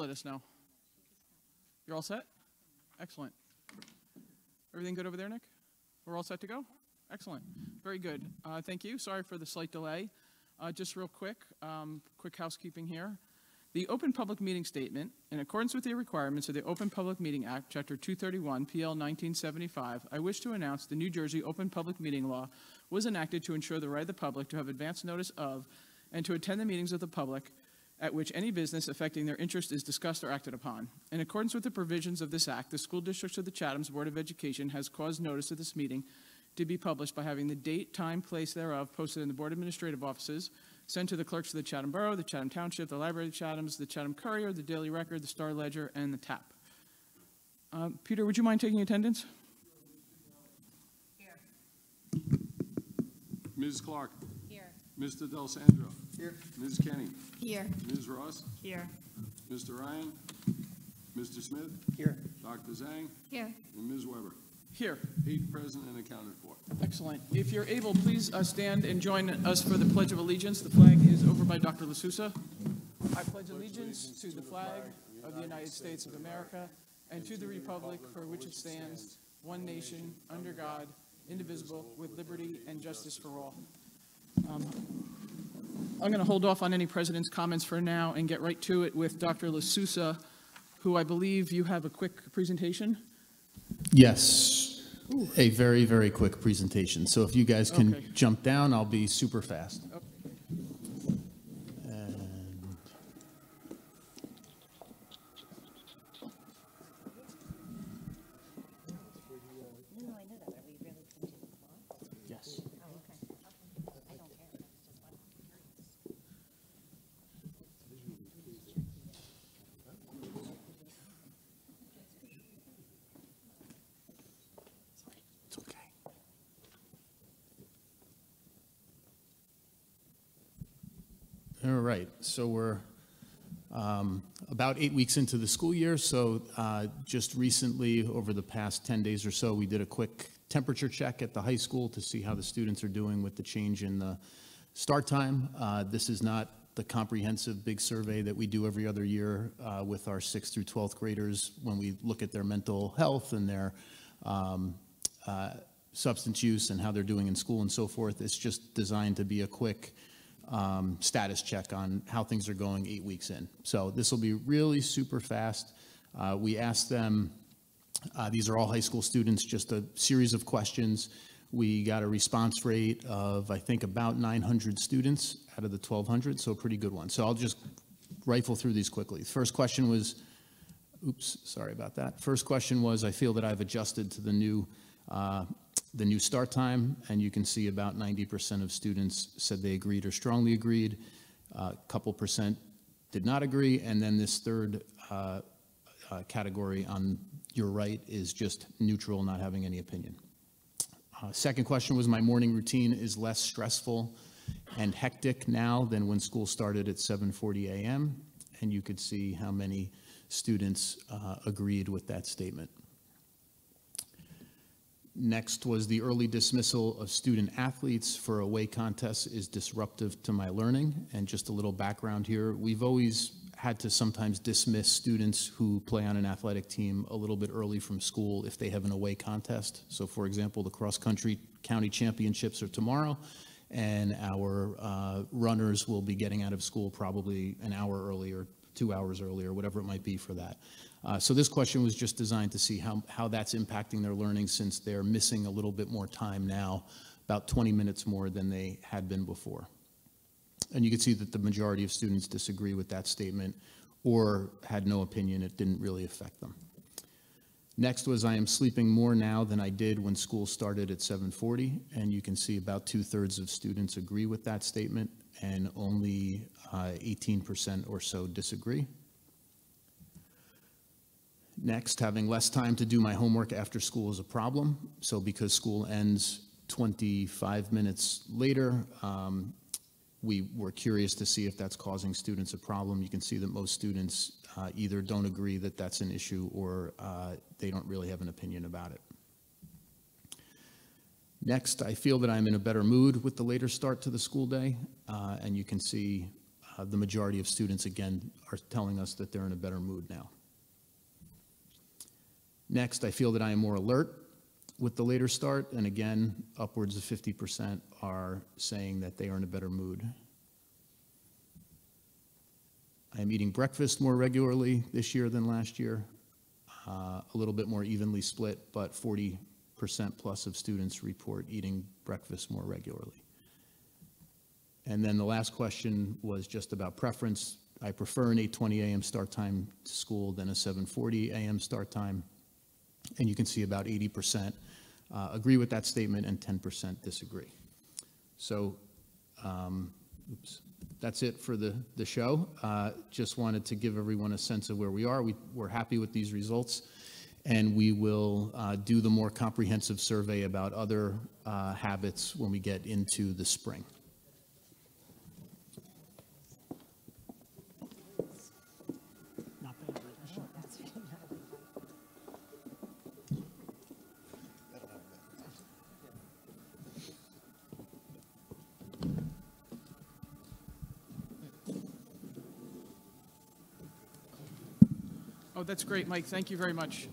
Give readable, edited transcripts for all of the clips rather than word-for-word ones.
let us know. You're all set? Excellent. Everything good over there, Nick? We're all set to go? Excellent. Very good. Thank you. Sorry for the slight delay. Just real quick, quick housekeeping here. The Open Public Meeting Statement, in accordance with the requirements of the Open Public Meeting Act, Chapter 231, PL 1975, I wish to announce the New Jersey Open Public Meeting Law was enacted to ensure the right of the public to have advance notice of and to attend the meetings of the public at which any business affecting their interest is discussed or acted upon. In accordance with the provisions of this act, the school districts of the Chatham's Board of Education has caused notice of this meeting to be published by having the date, time, place thereof posted in the Board Administrative Offices, sent to the clerks of the Chatham Borough, the Chatham Township, the Library of Chatham's, the Chatham Courier, the Daily Record, the Star Ledger, and the TAP. Peter, would you mind taking attendance? Here. Ms. Clark. Here. Mr. Del Sandro. Here. Ms. Kenny. Here. Ms. Ross. Here. Mr. Ryan. Mr. Smith. Here. Dr. Zhang. Here. And Ms. Weber. Here. 8 present and accounted for. Excellent. If you're able, please stand and join us for the Pledge of Allegiance. The flag is over by Dr. LaSousa. I pledge allegiance to the flag of the United States of America and to the republic for which it stands, one nation, under God, indivisible, with liberty and justice for all. I'm going to hold off on any president's comments for now and get right to it with Dr. LaSousa, who I believe you have a quick presentation. Yes, a very, very quick presentation. So if you guys can Okay. jump down, I'll be super fast. Okay. And No, I know that, but we really couldn't do it before. yes. Oh, okay. I don't care. That's just what I'm curious. It's okay. All right, so we're about 8 weeks into the school year. So just recently, over the past 10 days or so, we did a quick temperature check at the high school to see how the students are doing with the change in the start time. This is not the comprehensive big survey that we do every other year with our 6th through 12th graders when we look at their mental health and their substance use and how they're doing in school and so forth. It's just designed to be a quick status check on how things are going 8 weeks in. So this will be really super fast. We asked them, these are all high school students, just a series of questions. We got a response rate of, I think, about 900 students out of the 1,200, so a pretty good one. So I'll just rifle through these quickly. The first question was, oops, sorry about that. First question was, I feel that I've adjusted to the new start time, and you can see about 90% of students said they agreed or strongly agreed. A couple percent did not agree, and then this third category on your right is just neutral, not having any opinion. Second question was, my morning routine is less stressful and hectic now than when school started at 7:40 a.m., and you could see how many students agreed with that statement. Next was the early dismissal of student athletes for away contests is disruptive to my learning. And just a little background here, we've always had to sometimes dismiss students who play on an athletic team a little bit early from school if they have an away contest. So for example, the cross-country county championships are tomorrow, and our runners will be getting out of school probably an hour early or 2 hours early or whatever it might be for that. So this question was just designed to see how that's impacting their learning, since they're missing a little bit more time now, about 20 minutes more than they had been before. And you can see that the majority of students disagree with that statement or had no opinion. It didn't really affect them. Next was, I am sleeping more now than I did when school started at 7:40. And you can see about 2/3 of students agree with that statement, and only 18% or so disagree. Next, having less time to do my homework after school is a problem. So because school ends 25 minutes later, we were curious to see if that's causing students a problem. You can see that most students either don't agree that that's an issue, or they don't really have an opinion about it. Next, I feel that I'm in a better mood with the later start to the school day, and you can see the majority of students, again, are telling us that they're in a better mood now. Next, I feel that I am more alert with the later start, and again, upwards of 50% are saying that they are in a better mood. I am eating breakfast more regularly this year than last year, a little bit more evenly split, but 40% plus of students report eating breakfast more regularly. And then the last question was just about preference. I prefer an 8:20 a.m. start time to school than a 7:40 a.m. start time. And you can see about 80% agree with that statement and 10% disagree. So, that's it for the show. Just wanted to give everyone a sense of where we are. We're happy with these results, and we will do the more comprehensive survey about other habits when we get into the spring. Oh, that's great, Mike. Thank you very much.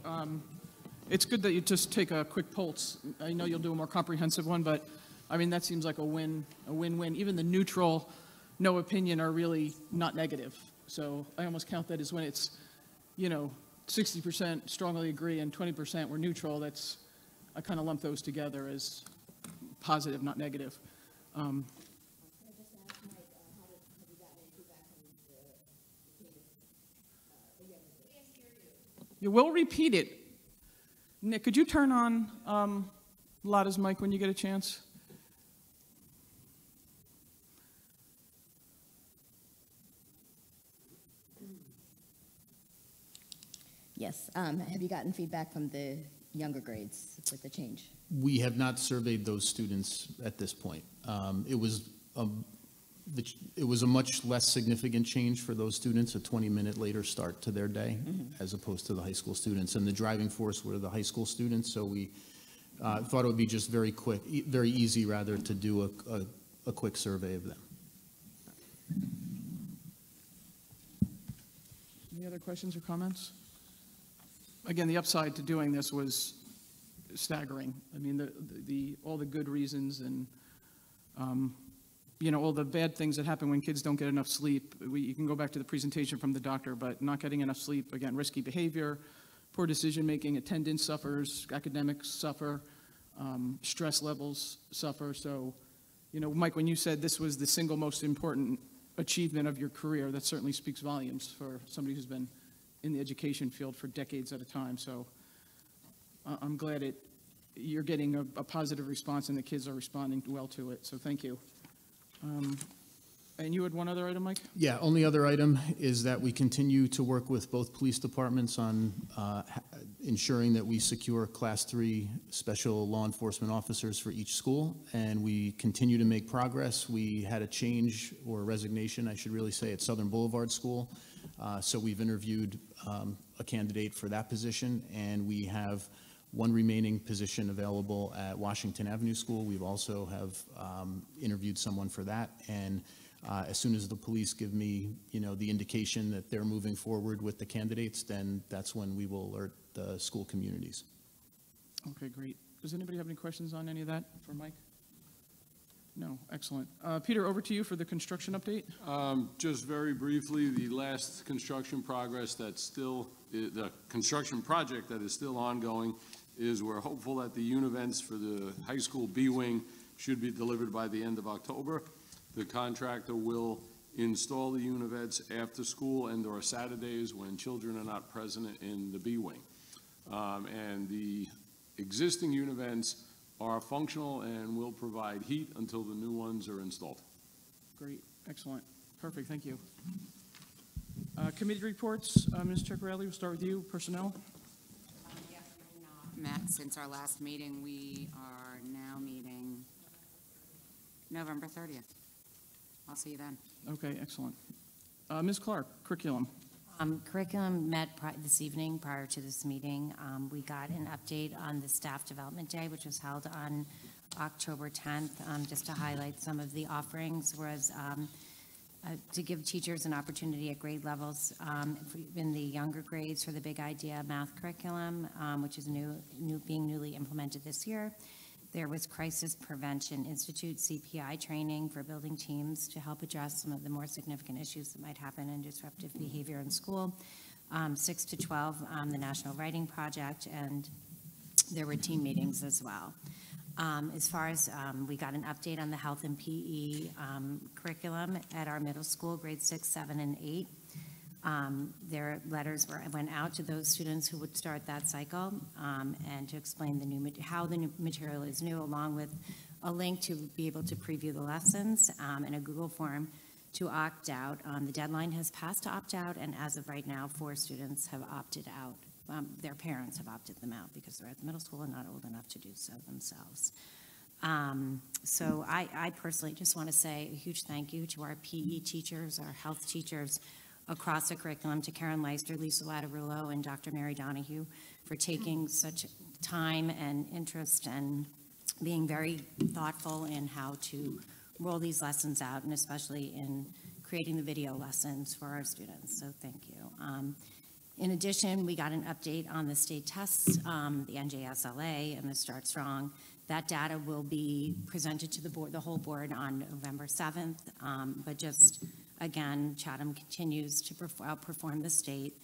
It's good that you just take a quick pulse. I know you'll do a more comprehensive one, but I mean, that seems like a win-win. Even the neutral, no opinion are really not negative. So I almost count that as when it's, 60% strongly agree and 20% were neutral. I kind of lump those together as positive, not negative. You will repeat it. Nick, could you turn on Lada's mic when you get a chance? Yes. Have you gotten feedback from the younger grades with the change? We have not surveyed those students at this point. It was a much less significant change for those students, a 20-minute later start to their day, as opposed to the high school students. And the driving force were the high school students, so we thought it would be just very quick, very easy, rather, to do a quick survey of them. Any other questions or comments? Again, the upside to doing this was staggering. I mean, all the good reasons and all the bad things that happen when kids don't get enough sleep. You can go back to the presentation from the doctor, but not getting enough sleep, again, risky behavior, poor decision-making, attendance suffers, academics suffer, stress levels suffer. So, Mike, when you said this was the single most important achievement of your career, that certainly speaks volumes for somebody who's been in the education field for decades at a time. So I'm glad you're getting a positive response and the kids are responding well to it. So thank you. And you had one other item, Mike? Yeah, only other item is that we continue to work with both police departments on ensuring that we secure Class 3 special law enforcement officers for each school, and we continue to make progress. We had a change, or resignation, I should really say, at Southern Boulevard School, so we've interviewed a candidate for that position, and we have one remaining position available at Washington Avenue School. We've also have interviewed someone for that, and as soon as the police give me, the indication that they're moving forward with the candidates, then that's when we will alert the school communities. Okay, great. Does anybody have any questions on any of that for Mike? No, excellent. Peter, over to you for the construction update. Just very briefly, the last construction progress the construction project that is still ongoing is we're hopeful that the univents for the high school B wing should be delivered by the end of October. The contractor will install the univents after school and/or Saturdays when children are not present in the B wing. And the existing univents are functional and will provide heat until the new ones are installed. Great, excellent, perfect, thank you. Committee reports, Ms. Ceccarelli, we'll start with you, personnel. Yes, we have not met since our last meeting. We are now meeting November 30th. I'll see you then. Okay, excellent. Ms. Clark, curriculum. Curriculum met this evening prior to this meeting. We got an update on the Staff Development Day, which was held on October 10th, just to highlight some of the offerings, whereas to give teachers an opportunity at grade levels in the younger grades for the Big Idea math curriculum, which is being newly implemented this year. There was Crisis Prevention Institute CPI training for building teams to help address some of the more significant issues that might happen in disruptive behavior in school. 6 to 12, the National Writing Project, and there were team meetings as well. As far as we got an update on the health and PE curriculum at our middle school, grades 6, 7, and 8. Their letters went out to those students who would start that cycle and to explain how the new material is new, along with a link to be able to preview the lessons and a Google form to opt out. The deadline has passed to opt out, and as of right now, 4 students have opted out. Their parents have opted them out because they're at the middle school and not old enough to do so themselves. So I personally just want to say a huge thank you to our PE teachers, our health teachers across the curriculum, to Karen Leister, Lisa Lattarulo, and Dr. Mary Donahue for taking such time and interest and being very thoughtful in how to roll these lessons out, and especially in creating the video lessons for our students. So thank you. In addition, we got an update on the state tests, the NJSLA and the Start Strong. That data will be presented to the board, the whole board, on November 7th. But just, again, Chatham continues to outperform the state,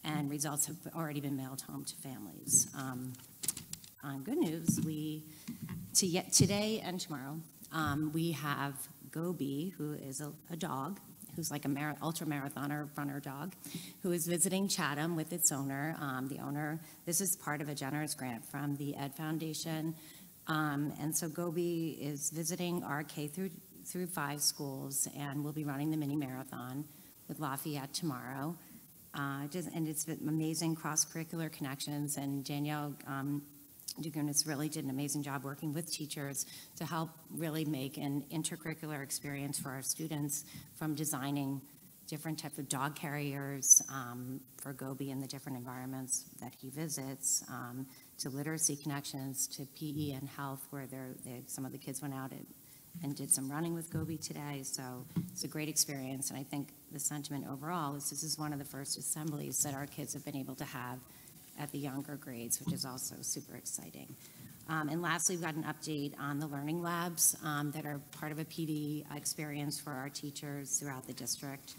and results have already been mailed home to families. On good news, today and tomorrow, we have Gobi, who is a dog, who's like a ultra-marathoner runner dog, who is visiting Chatham with its owner. The owner, this is part of a generous grant from the Ed Foundation. And so Gobi is visiting our K through 5 schools, and we'll be running the mini marathon with Lafayette tomorrow. And it's been amazing cross-curricular connections, and Danielle Dugunis really did an amazing job working with teachers to help really make an intercurricular experience for our students, from designing different types of dog carriers for Gobi in the different environments that he visits, to literacy connections, to PE and health, where some of the kids went out and did some running with Gobi today. So it's a great experience, and I think the sentiment overall is this is one of the first assemblies that our kids have been able to have at the younger grades, which is also super exciting. And lastly, we've got an update on the learning labs that are part of a PD experience for our teachers throughout the district.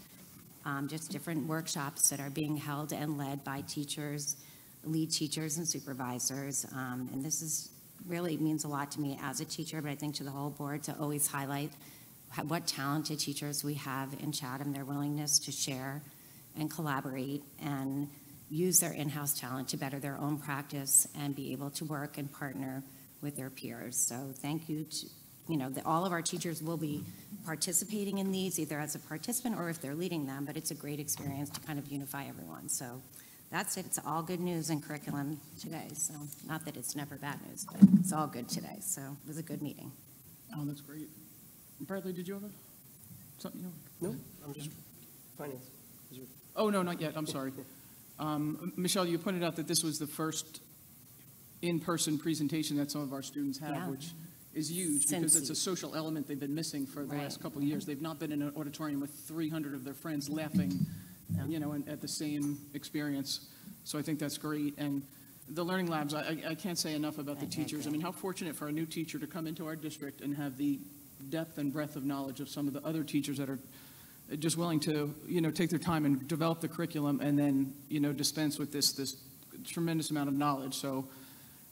Just different workshops that are being held and led by teachers, lead teachers and supervisors. And this is really means a lot to me as a teacher, but I think to the whole board, to always highlight what talented teachers we have in Chatham, their willingness to share and collaborate and use their in-house talent to better their own practice and be able to work and partner with their peers. So thank you to, all of our teachers will be participating in these, either as a participant or if they're leading them, but it's a great experience to kind of unify everyone. So that's it. It's all good news in curriculum today. So not that it's never bad news, but it's all good today. So it was a good meeting. Oh, that's great. Bradley, did you have something? No, I'm just finance. Oh, no, not yet. I'm sorry. Michelle, you pointed out that this was the first in-person presentation that some of our students have, Yeah. which is huge because it's a social element they've been missing for the last couple of years. They've not been in an auditorium with 300 of their friends laughing, at the same experience. So I think that's great. And the learning labs, I can't say enough about the teachers. I mean, how fortunate for a new teacher to come into our district and have the depth and breadth of knowledge of some of the other teachers that are just willing to, take their time and develop the curriculum and then, dispense with this tremendous amount of knowledge. So,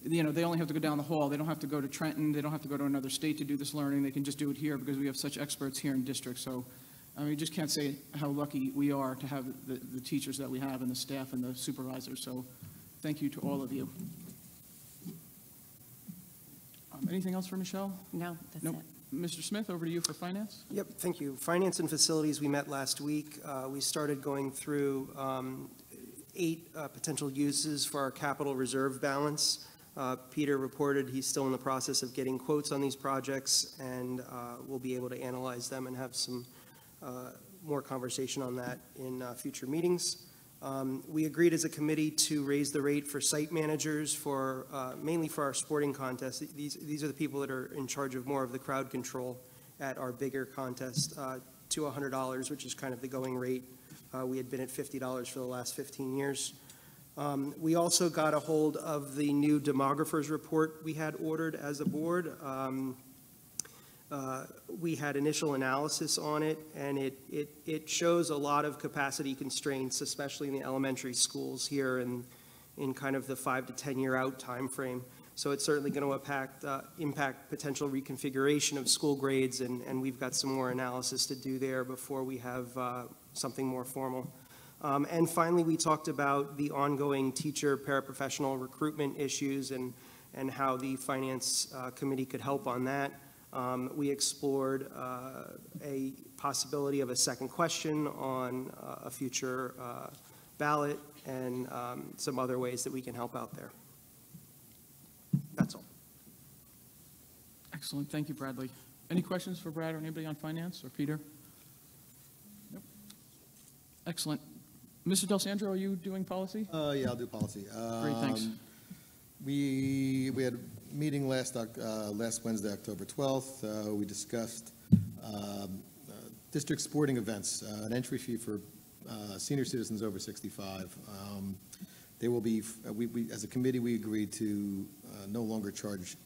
they only have to go down the hall. They don't have to go to Trenton. They don't have to go to another state to do this learning. They can just do it here because we have such experts here in district. So, I mean, just can't say how lucky we are to have the teachers that we have and the staff and the supervisors. So, thank you to all of you. Anything else for Michelle? No, that's Nope. it. Mr. Smith, over to you for finance. Yep, thank you. Finance and facilities, we met last week. We started going through 8 potential uses for our capital reserve balance. Peter reported he's still in the process of getting quotes on these projects, and we'll be able to analyze them and have some more conversation on that in future meetings. We agreed as a committee to raise the rate for site managers for mainly for our sporting contests. These are the people that are in charge of more of the crowd control at our bigger contest. to $100, which is kind of the going rate. We had been at $50 for the last 15 years. We also got a hold of the new demographers report we had ordered as a board. We had initial analysis on it, and it shows a lot of capacity constraints, especially in the elementary schools here in kind of the 5 to 10 year out time frame. So it's certainly going to impact potential reconfiguration of school grades, and we've got some more analysis to do there before we have something more formal. And finally, we talked about the ongoing teacher paraprofessional recruitment issues and how the Finance Committee could help on that. We explored a possibility of a second question on a future ballot and some other ways that we can help out there. That's all. Excellent. Thank you, Bradley. Any questions for Brad or anybody on finance or Peter? Nope. Excellent. Mr. Del Sandro, are you doing policy? Yeah, I'll do policy. Great, thanks. We had a meeting last Wednesday, October 12th. We discussed district sporting events, an entry fee for senior citizens over 65. They will be, as a committee, we agreed to no longer charge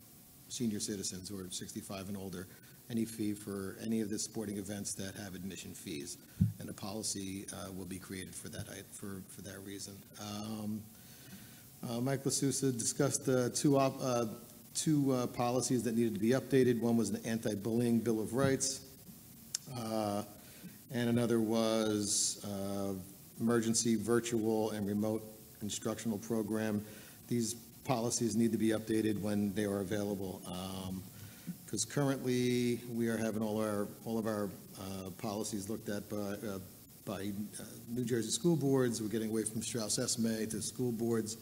senior citizens who are 65 and older any fee for any of the sporting events that have admission fees, and a policy will be created for that reason. Mike LaSousa discussed two policies that needed to be updated. One was an anti-bullying Bill of Rights, and another was emergency virtual and remote instructional program. These policies need to be updated when they are available, because currently we are having all of our policies looked at by New Jersey school boards. We're getting away from Strauss-Esme to school boards,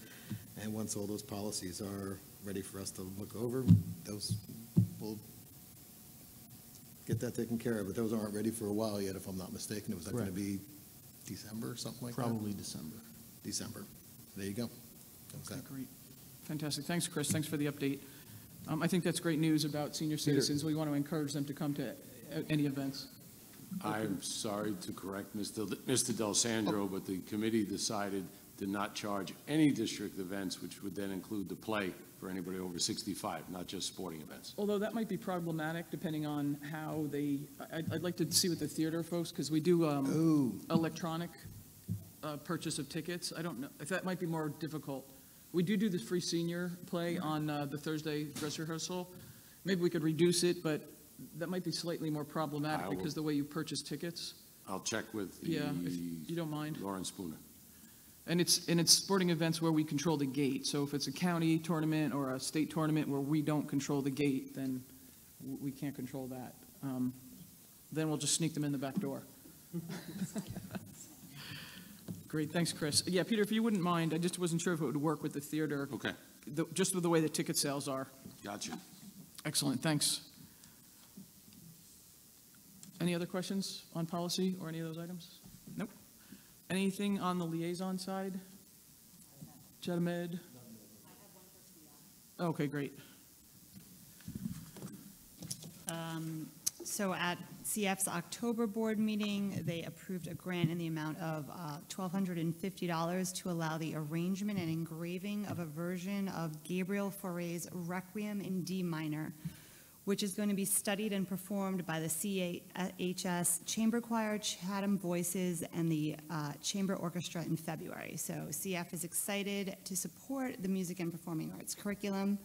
and once all those policies are ready for us to look over, those will get that taken care of. But those aren't ready for a while yet, if I'm not mistaken. It was going to be December or something like Probably that? December. December. There you go. Okay, great. Fantastic. Thanks, Chris. Thanks for the update. I think that's great news about senior citizens. We want to encourage them to come to any events. I'm sorry to correct Mr. Del Sandro, but the committee decided to not charge any district events, which would then include the play for anybody over 65, not just sporting events. Although that might be problematic depending on how they, I'd like to see with the theater folks, because we do electronic purchase of tickets. I don't know if that might be more difficult. We do the free senior play on the Thursday dress rehearsal. Maybe we could reduce it, but that might be slightly more problematic because the way you purchase tickets. I'll check with Yeah, if you don't mind. Lauren Spooner. And it's sporting events where we control the gate. So if it's a county tournament or a state tournament where we don't control the gate, then we can't control that. Then we'll just sneak them in the back door. Great, thanks, Chris. Yeah, Peter, if you wouldn't mind, I just wasn't sure if it would work with the theater. Okay, Just with the way the ticket sales are. gotcha. Excellent, thanks. Any other questions on policy or any of those items? Nope. Anything on the liaison side? Chatham Ed? Okay, great. So at CF's October board meeting, they approved a grant in the amount of $1,250 to allow the arrangement and engraving of a version of Gabriel Fauré's Requiem in D minor, which is going to be studied and performed by the CHS Chamber Choir, Chatham Voices, and the Chamber Orchestra in February. So CF is excited to support the music and performing arts curriculum.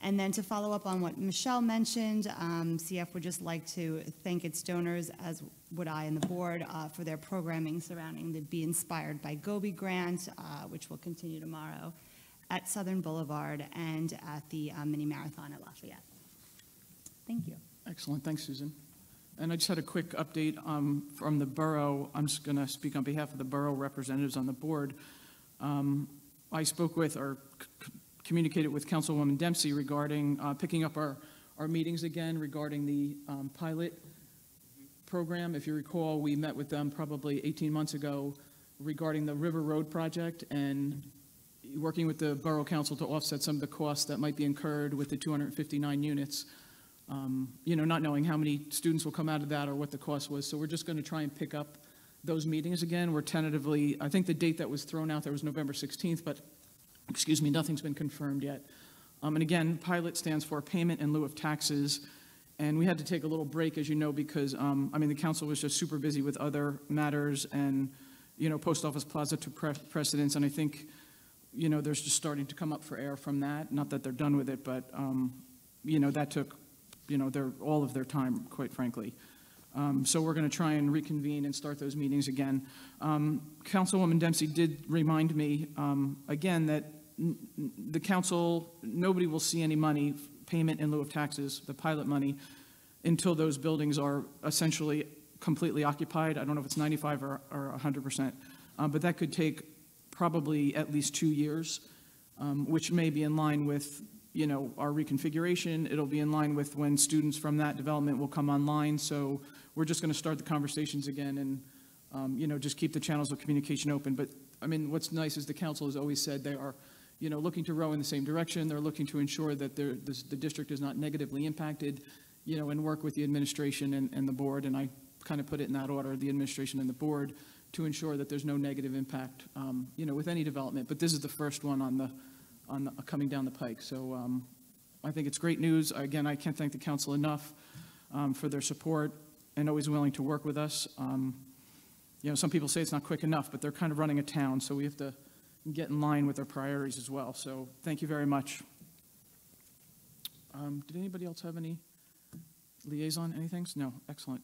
And then to follow up on what Michelle mentioned, CF would just like to thank its donors, as would I and the board, for their programming surrounding the Be Inspired by Gobi grant, which will continue tomorrow at Southern Boulevard and at the mini marathon at Lafayette. Thank you. Excellent, thanks, Susan. And I just had a quick update from the borough. I'm just going to speak on behalf of the borough representatives on the board. I spoke with or communicated with Councilwoman Dempsey regarding picking up our meetings again regarding the pilot program. If you recall, we met with them probably 18 months ago regarding the River Road project and working with the Borough Council to offset some of the costs that might be incurred with the 259 units. not knowing how many students will come out of that or what the cost was. So we're just going to try and pick up those meetings again. We're tentatively, I think the date that was thrown out there was November 16th, but, excuse me, nothing's been confirmed yet. And again, PILOT stands for Payment in Lieu of Taxes. And we had to take a little break, as you know, because, the council was just super busy with other matters and, Post Office Plaza took precedence. And I think, there's just starting to come up for air from that. Not that they're done with it, but, that took, all of their time, quite frankly. So we're going to try and reconvene and start those meetings again. Councilwoman Dempsey did remind me, again, that the council, nobody will see any money, payment in lieu of taxes, the pilot money, until those buildings are essentially completely occupied. I don't know if it's 95 or 100%, but that could take probably at least 2 years, which may be in line with, our reconfiguration. It'll be in line with when students from that development will come online. So we're just going to start the conversations again and, just keep the channels of communication open. But what's nice is the council has always said they are, looking to row in the same direction. They're looking to ensure that the district is not negatively impacted, and work with the administration and the board. And I kind of put it in that order, the administration and the board, to ensure that there's no negative impact, with any development. But this is the first one on the coming down the pike. So I think it's great news. Again, I can't thank the council enough for their support and always willing to work with us. Some people say it's not quick enough, but they're kind of running a town, so we have to get in line with their priorities as well. So thank you very much. Did anybody else have any liaison, anything? No, excellent.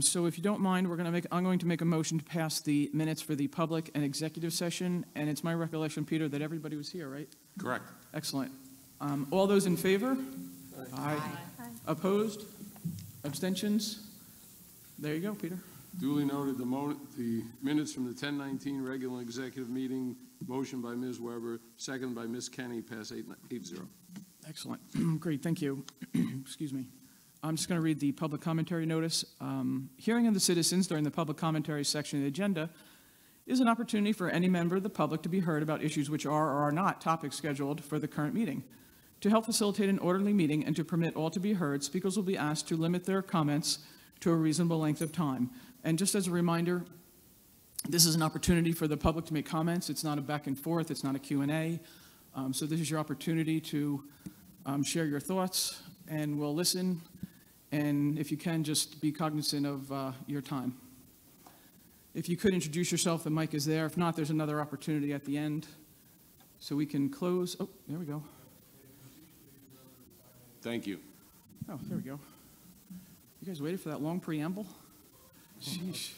So if you don't mind, I'm going to make a motion to pass the minutes for the public and executive session. And it's my recollection, Peter, that everybody was here, right? Correct. Excellent. All those in favor? Aye. Opposed? Abstentions? There you go, Peter. Duly noted, the minutes from the 10/19 regular executive meeting, motion by Ms. Weber, second by Ms. Kenny, pass 8-0. Excellent. Great, thank you. Excuse me. I'm just going to read the public commentary notice. Hearing of the citizens during the public commentary section of the agenda is an opportunity for any member of the public to be heard about issues which are or are not topics scheduled for the current meeting. To help facilitate an orderly meeting and to permit all to be heard, speakers will be asked to limit their comments to a reasonable length of time. And just as a reminder, this is an opportunity for the public to make comments. It's not a back and forth. It's not a Q&A. So this is your opportunity to share your thoughts, and we'll listen. And if you can, just be cognizant of your time. If you could introduce yourself, the mic is there. If not, there's another opportunity at the end. So we can close. Oh, there we go. Thank you. Oh, there we go. You guys waited for that long preamble? Sheesh.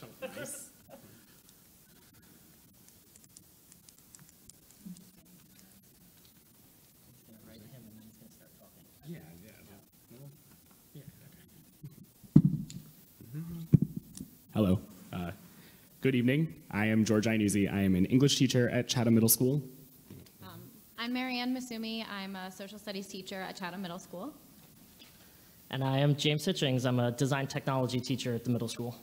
Hello. Good evening. I am George Iannuzzi. I am an English teacher at Chatham Middle School. I'm Marianne Masumi. I'm a social studies teacher at Chatham Middle School. And I am James Hitchings. I'm a design technology teacher at the middle school.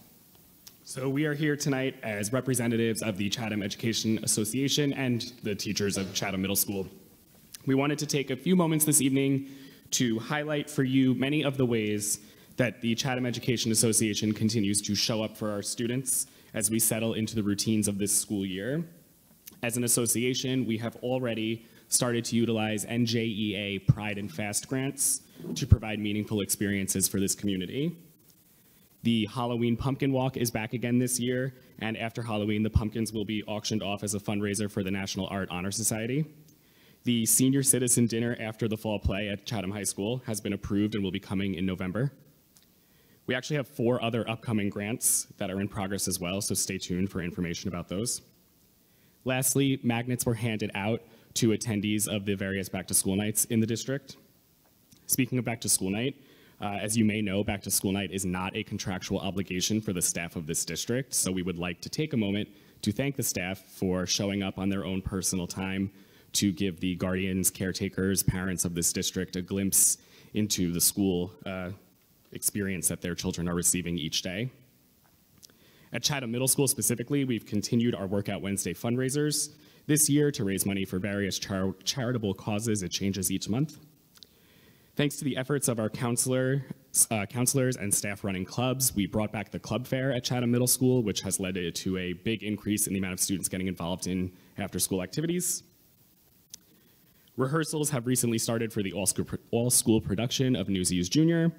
So we are here tonight as representatives of the Chatham Education Association and the teachers of Chatham Middle School. We wanted to take a few moments this evening to highlight for you many of the ways that the Chatham Education Association continues to show up for our students as we settle into the routines of this school year. As an association, we have already started to utilize NJEA Pride and Fast grants to provide meaningful experiences for this community. The Halloween Pumpkin Walk is back again this year, and after Halloween, the pumpkins will be auctioned off as a fundraiser for the National Art Honor Society. The Senior Citizen Dinner after the fall play at Chatham High School has been approved and will be coming in November. We actually have 4 other upcoming grants that are in progress as well, so stay tuned for information about those. Lastly, magnets were handed out to attendees of the various back-to-school nights in the district. Speaking of back-to-school night, as you may know, back-to-school night is not a contractual obligation for the staff of this district, so we would like to take a moment to thank the staff for showing up on their own personal time to give the guardians, caretakers, parents of this district a glimpse into the school experience that their children are receiving each day. At Chatham Middle School specifically, we've continued our Workout Wednesday fundraisers this year to raise money for various charitable causes. It changes each month. Thanks to the efforts of our counselors and staff running clubs, we brought back the club fair at Chatham Middle School, which has led to a big increase in the amount of students getting involved in after-school activities. Rehearsals have recently started for the all-school production of Newsies Junior.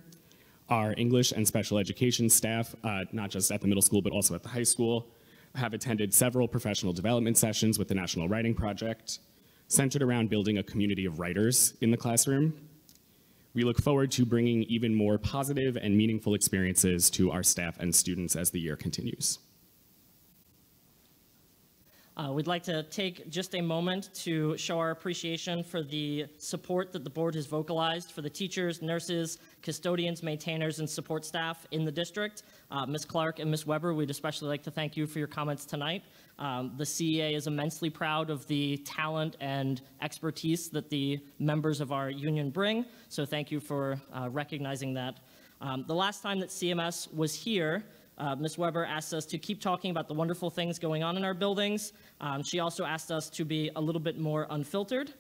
Our English and special education staff, not just at the middle school, but also at the high school, have attended several professional development sessions with the National Writing Project, centered around building a community of writers in the classroom. We look forward to bringing even more positive and meaningful experiences to our staff and students as the year continues. We'd like to take just a moment to show our appreciation for the support that the board has vocalized for the teachers, nurses, custodians, maintainers, and support staff in the district. Ms. Clark and Ms. Weber, we'd especially like to thank you for your comments tonight. The CEA is immensely proud of the talent and expertise that the members of our union bring, so thank you for recognizing that. The last time that CMS was here, Ms. Weber asked us to keep talking about the wonderful things going on in our buildings. She also asked us to be a little bit more unfiltered.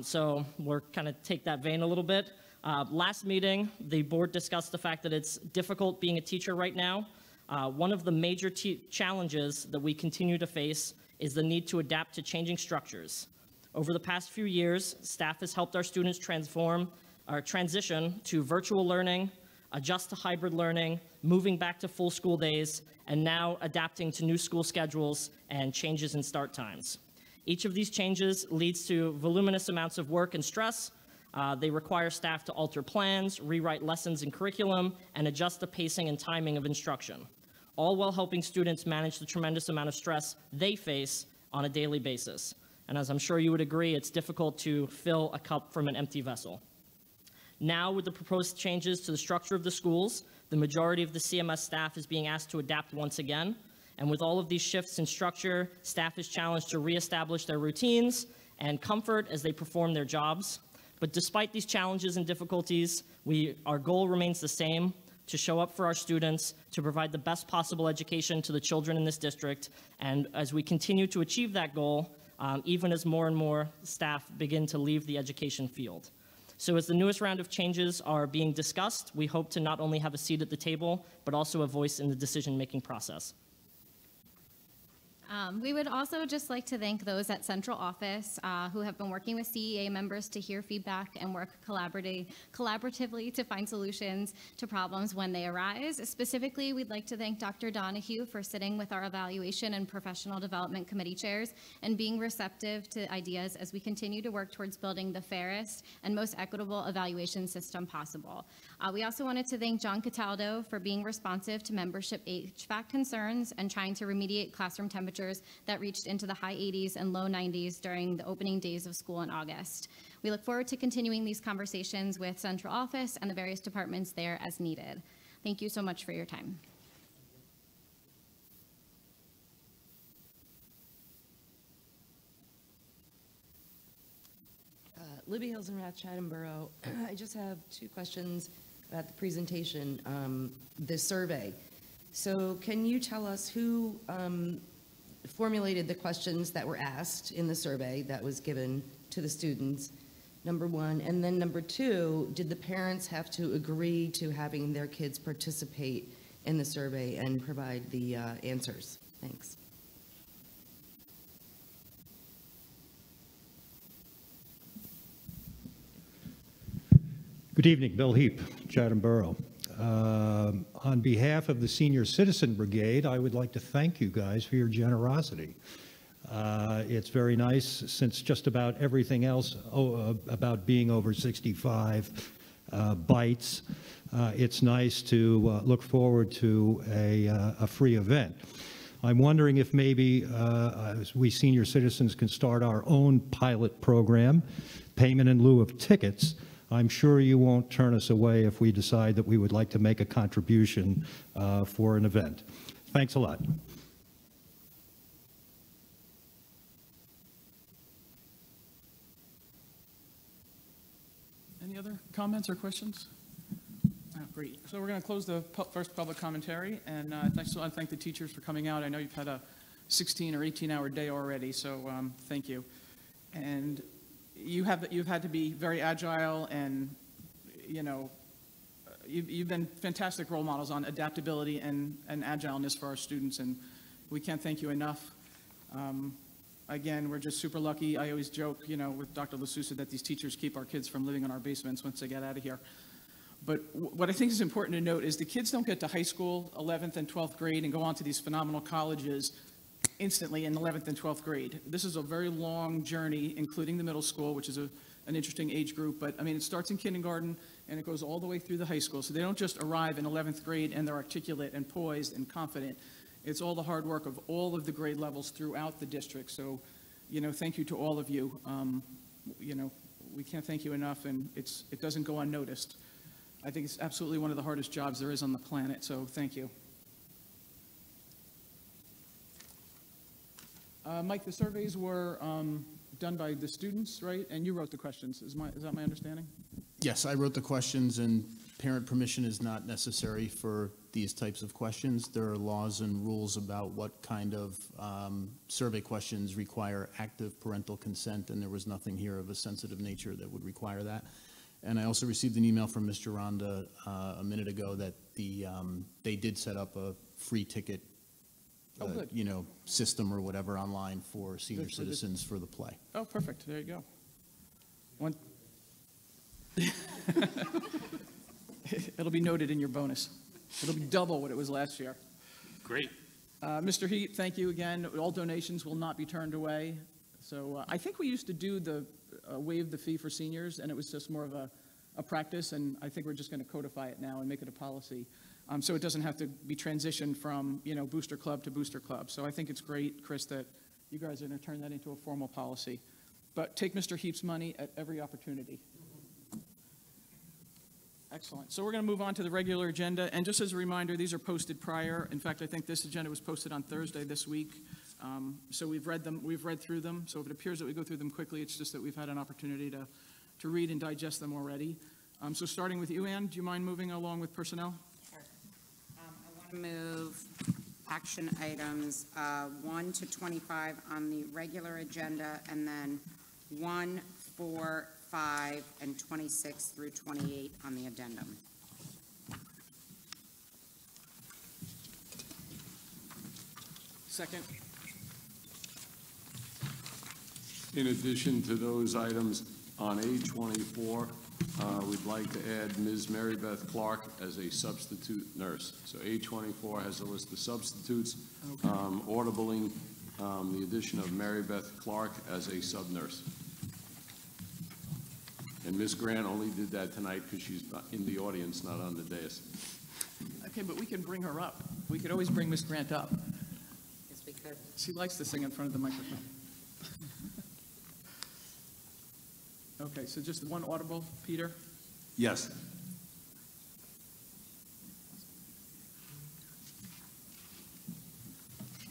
So we're kind of take that vein a little bit. Last meeting, the board discussed the fact that it's difficult being a teacher right now. One of the major challenges that we continue to face is the need to adapt to changing structures. Over the past few years, staff has helped our students transition to virtual learning, adjust to hybrid learning, moving back to full school days, and now adapting to new school schedules and changes in start times. Each of these changes leads to voluminous amounts of work and stress. They require staff to alter plans, rewrite lessons and curriculum, and adjust the pacing and timing of instruction, all while helping students manage the tremendous amount of stress they face on a daily basis. And as I'm sure you would agree, it's difficult to fill a cup from an empty vessel. Now, with the proposed changes to the structure of the schools, the majority of the CMS staff is being asked to adapt once again. And with all of these shifts in structure, staff is challenged to reestablish their routines and comfort as they perform their jobs. But despite these challenges and difficulties, our goal remains the same: to show up for our students, to provide the best possible education to the children in this district. And as we continue to achieve that goal, even as more and more staff begin to leave the education field. So as the newest round of changes are being discussed, we hope to not only have a seat at the table, but also a voice in the decision-making process. We would also just like to thank those at central office who have been working with CEA members to hear feedback and work collaboratively to find solutions to problems when they arise. Specifically, we'd like to thank Dr. Donahue for sitting with our evaluation and professional development committee chairs and being receptive to ideas as we continue to work towards building the fairest and most equitable evaluation system possible. We also wanted to thank John Cataldo for being responsive to membership HVAC concerns and trying to remediate classroom temperatures that reached into the high 80s and low 90s during the opening days of school in August. We look forward to continuing these conversations with central office and the various departments there as needed. Thank you so much for your time. Libby Hilsenrath, Chatham Borough. I just have two questions about the presentation, the survey. So can you tell us who formulated the questions that were asked in the survey that was given to the students, number one? And then number two, did the parents have to agree to having their kids participate in the survey and provide the answers? Thanks. Good evening, Bill Heap, Chatham Borough. On behalf of the Senior Citizen Brigade, I would like to thank you guys for your generosity. It's very nice, since just about everything else about being over 65 bites. It's nice to look forward to a free event. I'm wondering if maybe we senior citizens can start our own pilot program, payment in lieu of tickets. I'm sure you won't turn us away if we decide that we would like to make a contribution for an event. Thanks a lot. Any other comments or questions? Great. So we're going to close the first public commentary, and I just want to thank the teachers for coming out. I know you've had a 16 or 18-hour day already, so thank you. And you've had to be very agile and you know, you've been fantastic role models on adaptability and agileness for our students, and we can't thank you enough. Again, we're just super lucky. I always joke, you know, with Dr. LaSousa that these teachers keep our kids from living in our basements once they get out of here. But what I think is important to note is the kids don't get to high school, 11th and 12th grade, and go on to these phenomenal colleges instantly in 11th and 12th grade. This is a very long journey, including the middle school, which is an interesting age group. But I mean, it starts in kindergarten and it goes all the way through the high school. So they don't just arrive in 11th grade and they're articulate and poised and confident. It's all the hard work of all of the grade levels throughout the district. So, you know, thank you to all of you. You know, we can't thank you enough, and it doesn't go unnoticed. I think it's absolutely one of the hardest jobs there is on the planet, so thank you. Mike, the surveys were done by the students, right? And you wrote the questions. Is that my understanding? Yes, I wrote the questions, and parent permission is not necessary for these types of questions. There are laws and rules about what kind of survey questions require active parental consent, and there was nothing here of a sensitive nature that would require that. And I also received an email from Mr. Ronda a minute ago that they did set up a free ticket you know, system or whatever online for senior citizens for the play. Oh, perfect. There you go. It'll be noted in your bonus. It'll be double what it was last year. Great. Mr. Heat, thank you again. All donations will not be turned away. So I think we used to do the waive the fee for seniors, and it was just more of a practice, and I think we're just going to codify it now and make it a policy. So it doesn't have to be transitioned from, you know, booster club to booster club. So I think it's great, Chris, that you guys are going to turn that into a formal policy. But take Mr. Heap's money at every opportunity. Excellent. So we're going to move on to the regular agenda. And just as a reminder, these are posted prior. In fact, I think this agenda was posted on Thursday this week. So we've read through them. So if it appears that we go through them quickly, it's just that we've had an opportunity to read and digest them already. So starting with you, Ann, do you mind moving along with personnel? Sure. I want to move action items 1 to 25 on the regular agenda, and then 1, 4, 5, and 26 through 28 on the addendum. Second. In addition to those items, on A24, we'd like to add Ms. Mary Beth Clark as a substitute nurse. So A24 has a list of substitutes, Okay. audibling the addition of Mary Beth Clark as a sub-nurse. And Ms. Grant only did that tonight because she's not in the audience, not on the dais. Okay, but we can bring her up. We could always bring Ms. Grant up. Yes, we could. She likes to sing in front of the microphone. Okay, so just one audible, Peter? Yes.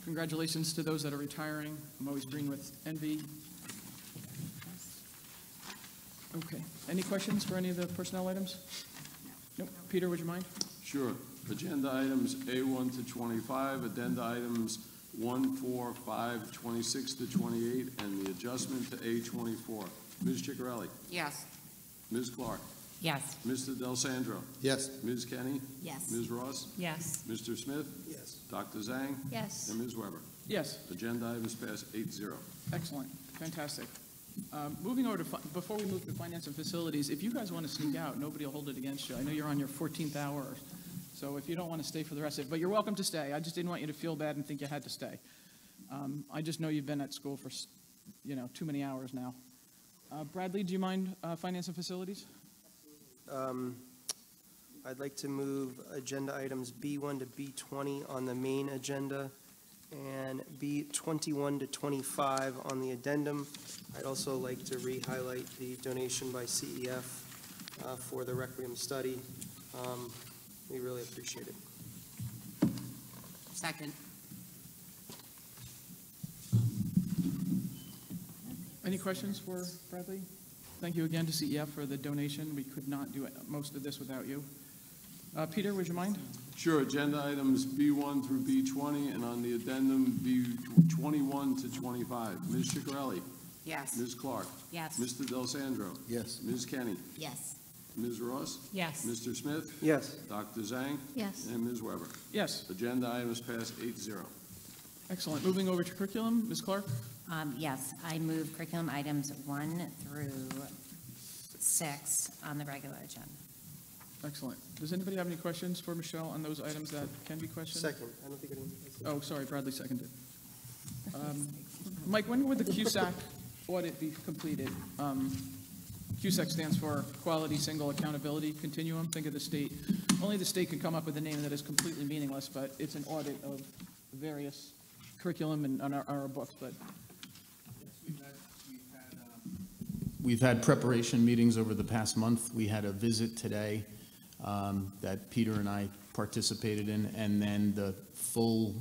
Congratulations to those that are retiring. I'm always green with envy. Okay, any questions for any of the personnel items? Nope. Peter, would you mind? Sure. Agenda items A1 to 25, addenda items 1, 4, 5, 26 to 28, and the adjustment to A24. Ms. Ciccarelli? Yes. Ms. Clark? Yes. Mr. Del Sandro? Yes. Ms. Kenny? Yes. Ms. Ross? Yes. Mr. Smith? Yes. Dr. Zhang? Yes. And Ms. Weber? Yes. Agenda items pass 8-0. Excellent. Fantastic. Moving over to, before we move to finance and facilities, if you guys want to sneak out, nobody will hold it against you. I know you're on your 14th hour, so if you don't want to stay for the rest of it, but you're welcome to stay. I just didn't want you to feel bad and think you had to stay. I just know you've been at school for, you know, too many hours now. Bradley, do you mind finance and facilities? I'd like to move agenda items B1 to B20 on the main agenda and B21 to 25 on the addendum. I'd also like to re-highlight the donation by CEF for the Requiem study. We really appreciate it. Second. Any questions for Bradley? Thank you again to CEF for the donation. We could not do most of this without you. Peter, would you mind? Sure. Agenda items B1 through B20, and on the addendum, B21 to 25. Ms. Ciccarelli? Yes. Ms. Clark? Yes. Mr. Del Sandro? Yes. Ms. Kenny? Yes. Ms. Ross? Yes. Mr. Smith? Yes. Dr. Zhang? Yes. And Ms. Weber? Yes, Agenda items passed 8-0. excellent. Moving over to curriculum, Ms. Clark? Yes, I move curriculum items 1 through 6 on the regular agenda. Excellent. Does anybody have any questions for Michelle on those items that can be questioned? Second, I don't think anyone. Oh, sorry, Bradley seconded. Mike, when would the CUSAC audit be completed? CUSAC stands for Quality Single Accountability Continuum. Think of the state. Only the state can come up with a name that is completely meaningless, but it's an audit of various curriculum and on our books, but We've had preparation meetings over the past month. We had a visit today that Peter and I participated in, and then the full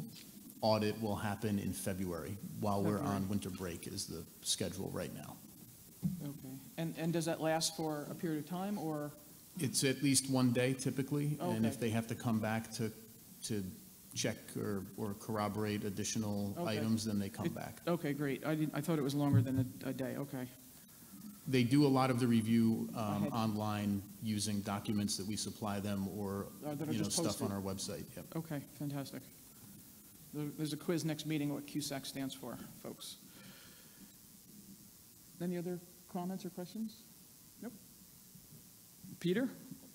audit will happen in February while we're on winter break is the schedule right now. okay. And does that last for a period of time, or? It's at least one day typically, and Okay. if they have to come back to check or corroborate additional Okay. items, then they come back. Okay, great. I thought it was longer than a day, okay. They do a lot of the review Ahead. online using documents that we supply them or, That are you know, just stuff on posted. our website. Yep. Okay, fantastic. There's a quiz next meeting, what CUSAC stands for, folks. Any other comments or questions? Nope. Peter,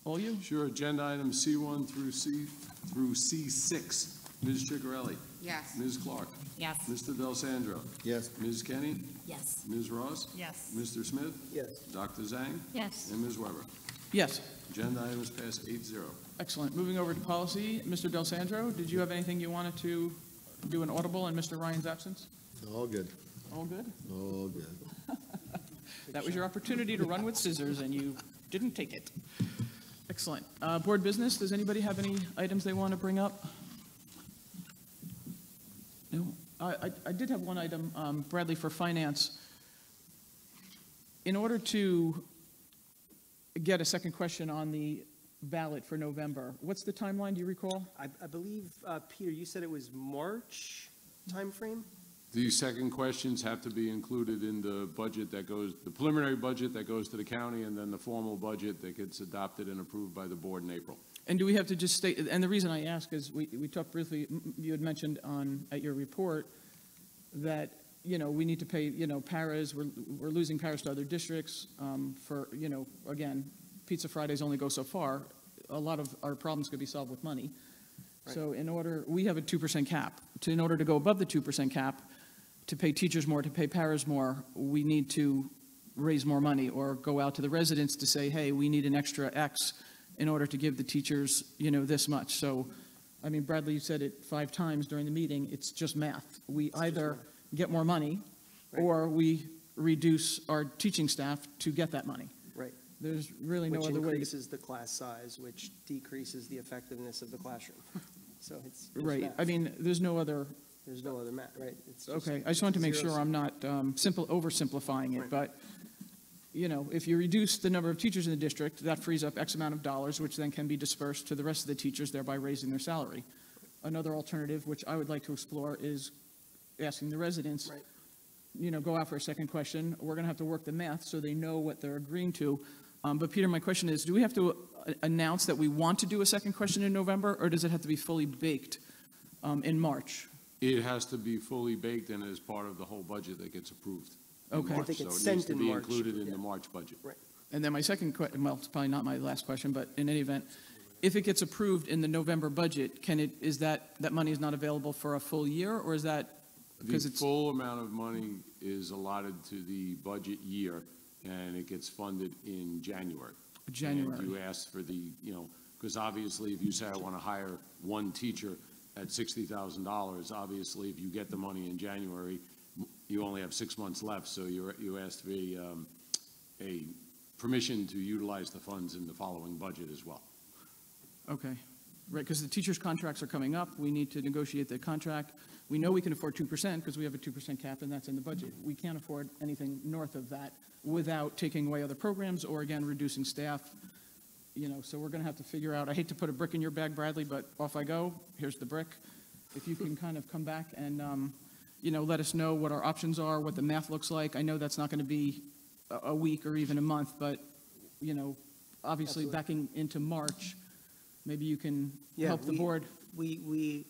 all you? Sure, agenda items C1 through C6. Ms. Chicarelli? Yes. Ms. Clark? Yes. Mr. Del Sandro? Yes. Ms. Kenny? Yes. Ms. Ross? Yes. Mr. Smith? Yes. Dr. Zhang? Yes. And Ms. Weber? Yes, Agenda items passed 8-0. excellent. Moving over to policy, Mr. Del Sandro, did you have anything you wanted to do an audible in Mr. Ryan's absence? All good. All good? All good. That was your opportunity to run with scissors, and you didn't take it. Excellent. Board business, does anybody have any items they want to bring up? No? I did have one item, Bradley, for finance. In order to get a second question on the ballot for November, what's the timeline, do you recall? I believe, Peter, you said it was March timeframe? These second questions have to be included in the budget that goes, the preliminary budget that goes to the county, and then the formal budget that gets adopted and approved by the board in April. And do we have to just state, and the reason I ask is we talked briefly, you had mentioned at your report that, you know, we need to pay, you know, paras, we're losing paras to other districts for, you know, again, Pizza Fridays only go so far. A lot of our problems could be solved with money. Right. So we have a 2% cap. In order to go above the 2% cap, to pay teachers more, to pay paras more, we need to raise more money or go out to the residents to say, hey, we need an extra X in order to give the teachers, you know, this much. So, I mean, Bradley, you said it 5 times during the meeting, it's just math. We either get more money Right. or we reduce our teaching staff to get that money. Right. There's really no Which other way. increases the class size, which decreases the effectiveness of the classroom. So it's just Right. math. I mean, there's no other. There's no other math, right? It's just Okay, I just wanted to make zero sure I'm not oversimplifying it, Right. but, you know, if you reduce the number of teachers in the district, that frees up X amount of dollars, which then can be dispersed to the rest of the teachers, thereby raising their salary. Another alternative, which I would like to explore, is asking the residents, Right. you know, go out for a second question. We're going to have to work the math so they know what they're agreeing to. But Peter, my question is, do we have to announce that we want to do a second question in November, or does it have to be fully baked in March? It has to be fully baked and as part of the whole budget that gets approved in Okay. I March. think So it's it sent needs to in be March, included in yeah. the March budget. And then my second question, well, it's probably not my last question, but in any event, if it gets approved in the November budget, is that money is not available for a full year, or is that The because it's, full amount of money is allotted to the budget year, and it gets funded in January. And January? you ask for the, you know, because obviously if you say I want to hire one teacher at $60,000, obviously if you get the money in January, you only have 6 months left, so you ask for a permission to utilize the funds in the following budget as well. Okay, right, because the teachers' contracts are coming up, we need to negotiate the contract. We know we can afford 2% because we have a 2% cap, and that's in the budget. We can't afford anything north of that without taking away other programs or, again, reducing staff. You know, so we're going to have to figure out, I hate to put a brick in your bag, Bradley, but off I go. Here's the brick. If you can kind of come back and, you know, let us know what our options are, what the math looks like. I know that's not going to be a week or even a month, but, you know, obviously Absolutely. backing into March, maybe you can Yeah, help the board. We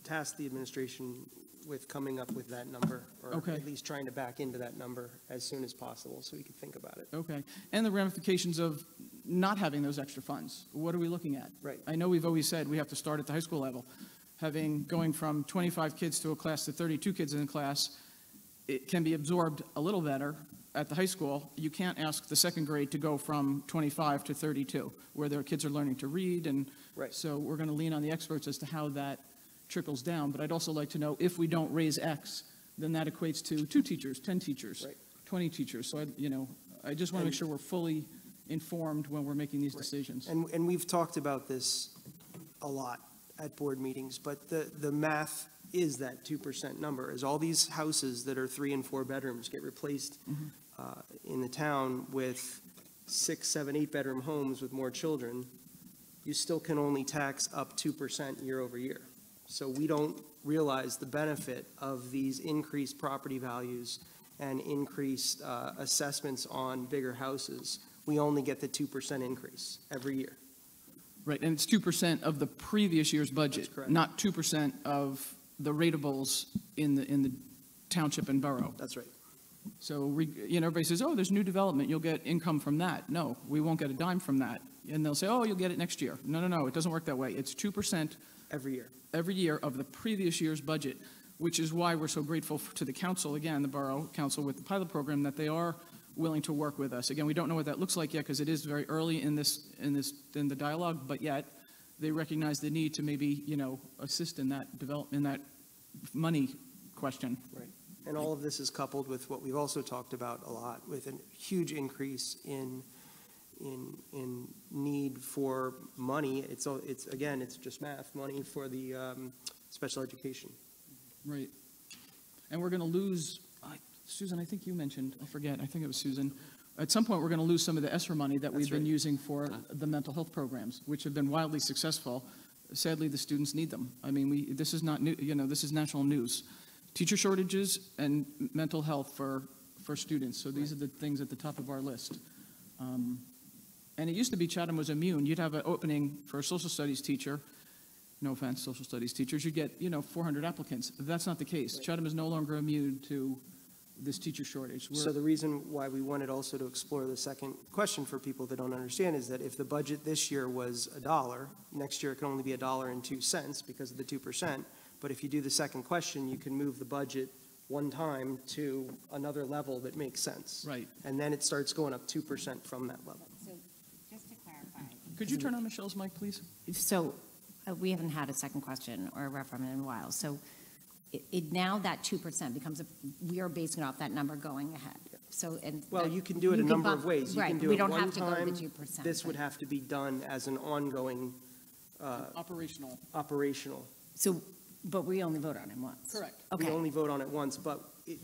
tasked the administration with coming up with that number, or Okay. at least trying to back into that number as soon as possible, so we could think about it. Okay. And the ramifications of not having those extra funds. What are we looking at? Right. I know we've always said we have to start at the high school level. Going from 25 kids to a class to 32 kids in a class, it can be absorbed a little better at the high school. You can't ask the second grade to go from 25 to 32, where their kids are learning to read. And Right. so we're going to lean on the experts as to how that trickles down. But I'd also like to know, if we don't raise X, then that equates to 2 teachers, 10 teachers, Right. 20 teachers. So I just want to make sure we're fully informed when we're making these Right. decisions. And we've talked about this a lot at board meetings, but the math is that 2% number. As all these houses that are 3 and 4 bedrooms get replaced in the town with 6, 7, 8-bedroom homes with more children, you still can only tax up 2% year over year. So we don't realize the benefit of these increased property values and increased assessments on bigger houses. We only get the 2% increase every year. Right, and it's 2% of the previous year's budget. That's correct. Not 2% of the ratables in the township and borough. That's right. So, everybody says, oh, there's new development, you'll get income from that. No, we won't get a dime from that. And they'll say, oh, you'll get it next year. No, it doesn't work that way. It's 2% Every year. every year of the previous year's budget, which is why we're so grateful to the council, again, the borough council with the pilot program, that they are willing to work with us. Again, we don't know what that looks like yet, because it is very early in the dialogue, but yet they recognize the need to maybe, assist in that money question. Right. And all of this is coupled with what we've also talked about a lot, with a huge increase in need for money. It's just math, money for the special education. Right. And we're going to lose, Susan, I think you mentioned, I forget, I think it was Susan. At some point, we're going to lose some of the ESSER money that we've That's been right. using for the mental health programs, which have been wildly successful. Sadly, the students need them. I mean, this is not new, this is national news. Teacher shortages and mental health for students. So these are the things at the top of our list. And it used to be Chatham was immune. You'd have an opening for a social studies teacher. No offense, social studies teachers. You'd get, 400 applicants. That's not the case. Chatham is no longer immune to this teacher shortage. So the reason why we wanted also to explore the second question for people that don't understand is that if the budget this year was $1, next year it can only be $1.02 because of the 2%. But if you do the second question, you can move the budget one time to another level that makes sense. Right. And then it starts going up 2% from that level. So just to clarify. Could you turn on Michelle's mic, please? So we haven't had a second question or a referendum in a while. So now that 2% becomes, we are basing it off that number going ahead. So, Well, you can do it a number of ways. You right, can do we it don't one have to go time. to the 2%. This would have to be done as an ongoing operational. So, but we only vote on it once. Correct. We Okay. only vote on it once, but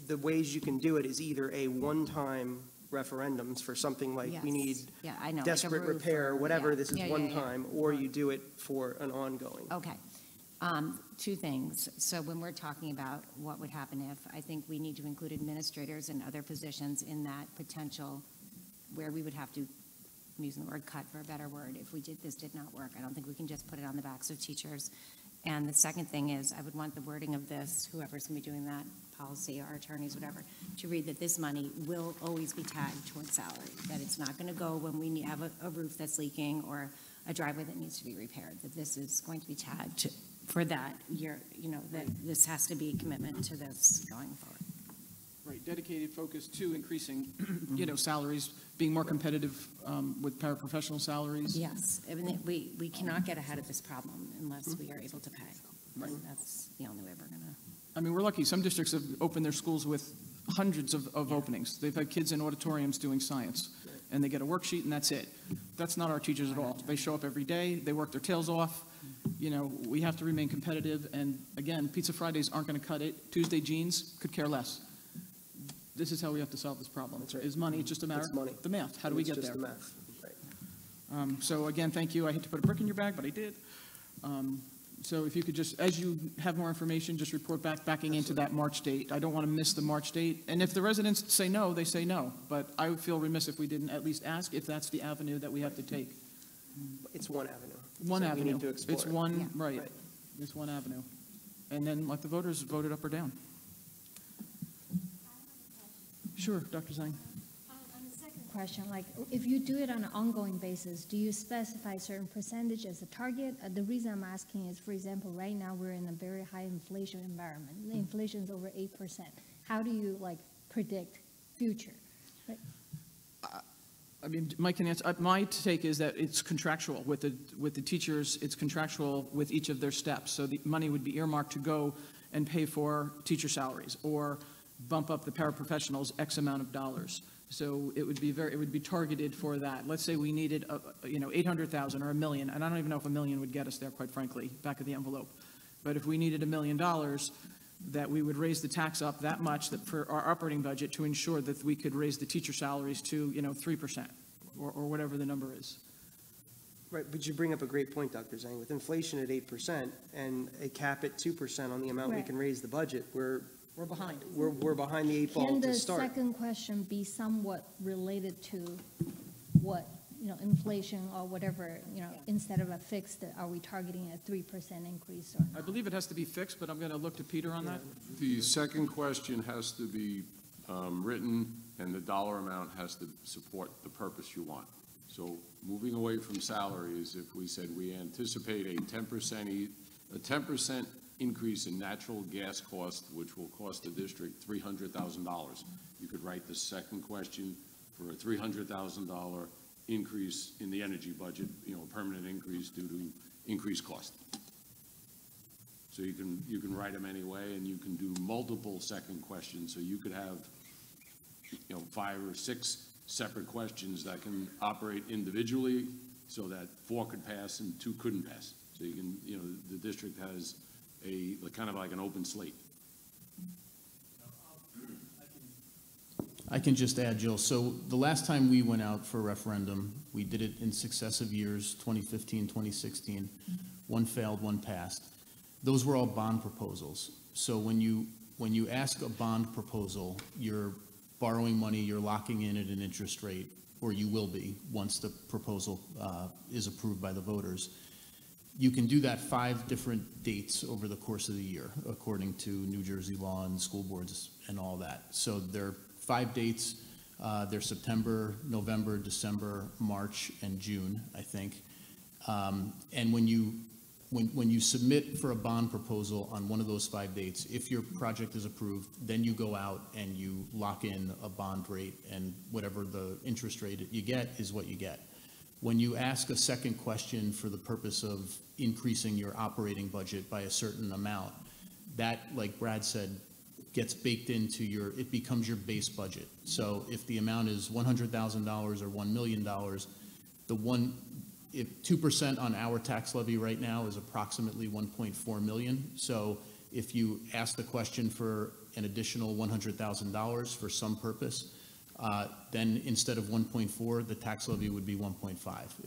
the ways you can do it is either a one-time referendums for something like we Yes. need Yeah, I know. like a desperate roof repair, or- whatever, yeah. this is Yeah, one yeah, yeah. time, or you do it for an ongoing. Okay. Two things. So when we're talking about what would happen if, I think we need to include administrators and other positions in that potential where we would have to, I'm using the word cut for a better word, if this did not work. I don't think we can just put it on the backs of teachers. And the second thing is, I would want the wording of this, whoever's going to be doing that, policy, our attorneys, whatever, to read that this money will always be tagged towards salary, that it's not going to go when we have a roof that's leaking or a driveway that needs to be repaired, that this is going to be tagged for that year, that this has to be a commitment to this going forward. Right, dedicated focus to increasing, salaries, being more competitive with paraprofessional salaries. Yes, I mean, we cannot get ahead of this problem unless we are able to pay. And that's the only way we're going to. I mean, we're lucky. Some districts have opened their schools with hundreds of openings. They've had kids in auditoriums doing science, and they get a worksheet, and that's it. That's not our teachers at all. They show up every day. They work their tails off. We have to remain competitive. And again, Pizza Fridays aren't going to cut it. Tuesday jeans could care less. This is how we have to solve this problem. That's right. Is money. It's just a matter It's money. of the math. How do we get It's there? just the math. Right. So again, thank you. I hate to put a brick in your bag, but I did. So if you could just, as you have more information, just report backing into that March date. I don't want to miss the March date. And if the residents say no, they say no. But I would feel remiss if we didn't at least ask if that's the avenue that we have to take. It's one avenue. One So we avenue. need to explore It's it. one, right. Right. It's one avenue. And then let the voters vote it up or down. Sure, Dr. Zhang. On the second question, like, if you do it on an ongoing basis, do you specify certain percentage as a target? The reason I'm asking is, for example, right now, we're in a very high inflation environment. The inflation is over 8%. How do you, like, predict future? Right? I mean, Mike can answer. My take is that it's contractual with the teachers. It's contractual with each of their steps. So the money would be earmarked to go and pay for teacher salaries or bump up the paraprofessionals X amount of dollars. So it would be targeted for that. Let's say we needed, 800,000 or $1 million, and I don't even know if $1 million would get us there, quite frankly, back of the envelope. But if we needed $1 million, that we would raise the tax up that much that for our operating budget to ensure that we could raise the teacher salaries to, 3% or whatever the number is. Right, but you bring up a great point, Dr. Zhang. With inflation at 8% and a cap at 2% on the amount we Right. can raise the budget, we're behind. We're behind the eight ball Can to the start. second question be somewhat related to what, inflation or whatever, instead of a fixed, are we targeting a 3% increase or? I believe it has to be fixed, but I'm going to look to Peter on that. The second question has to be written, and the dollar amount has to support the purpose you want. So moving away from salaries, if we said we anticipate a 10% increase in natural gas cost, which will cost the district $300,000, you could write the second question for a $300,000 increase in the energy budget, a permanent increase due to increased cost. So you can write them anyway, and you can do multiple second questions. So you could have, 5 or 6 separate questions that can operate individually, so that 4 could pass and 2 couldn't pass. So you can, the district has a kind of like an open slate. I can just add, Jill, so the last time we went out for a referendum, we did it in successive years, 2015, 2016. One failed, one passed. Those were all bond proposals. So when you ask a bond proposal, you're borrowing money, you're locking in at an interest rate, or you will be once the proposal is approved by the voters. You can do that 5 different dates over the course of the year, according to New Jersey law and school boards and all that. So there are 5 dates. They're September, November, December, March, and June, I think. And when you submit for a bond proposal on one of those 5 dates, if your project is approved, then you go out and you lock in a bond rate, and whatever the interest rate you get is what you get. When you ask a second question for the purpose of increasing your operating budget by a certain amount, that, like Brad said, gets baked into it becomes your base budget. So if the amount is $100,000 or $1 million, if 2% on our tax levy right now is approximately 1.4 million. So if you ask the question for an additional $100,000 for some purpose, then instead of 1.4, the tax levy would be 1.5.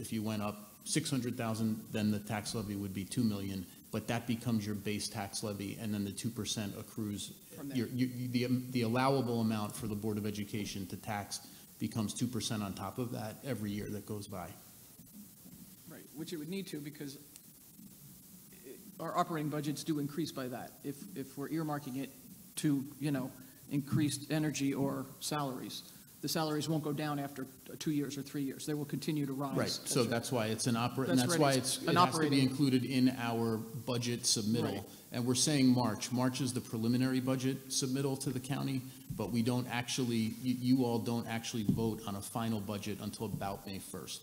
If you went up 600,000, then the tax levy would be 2 million, but that becomes your base tax levy, and then the 2% accrues. The allowable amount for the Board of Education to tax becomes 2% on top of that every year that goes by. Right, which it would need to, because our operating budgets do increase by that. If we're earmarking it to, increased energy or salaries. The salaries won't go down after 2 years or 3 years. They will continue to rise. Right, so that's why it's an That's and that's right, why it an has to be operating. included in our budget submittal. Right. And we're saying March. March is the preliminary budget submittal to the county, but we don't actually, you all don't actually vote on a final budget until about May 1st.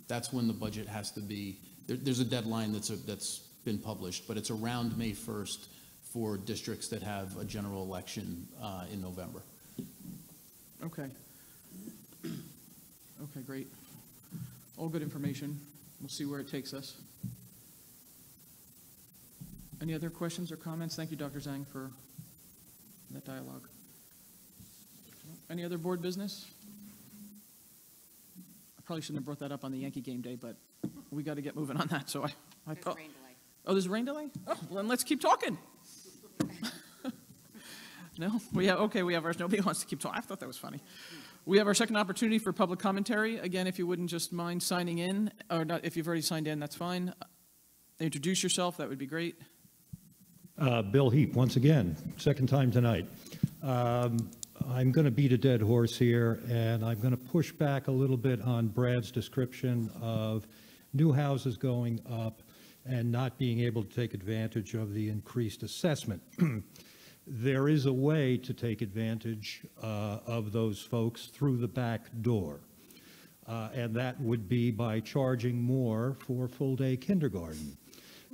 That's when the budget has to be, there's a deadline that's been published, but it's around May 1st for districts that have a general election in November. Okay. Okay, great. All good information. We'll see where it takes us. Any other questions or comments? Thank you, Dr. Zhang, for that dialogue. Any other board business? I probably shouldn't have brought that up on the Yankee game day, but we got to get moving on that, so I thought. Rain delay. Oh, there's a rain delay? Oh, well, then let's keep talking. No? We have ours. Nobody wants to keep talking. I thought that was funny. We have our second opportunity for public commentary. Again, if you wouldn't just mind signing in, or not, if you've already signed in, that's fine. Introduce yourself, that would be great. Bill Heap, once again, second time tonight. I'm going to beat a dead horse here, and I'm going to push back a little bit on Brad's description of new houses going up and not being able to take advantage of the increased assessment. There is a way to take advantage of those folks through the back door, and that would be by charging more for full-day kindergarten.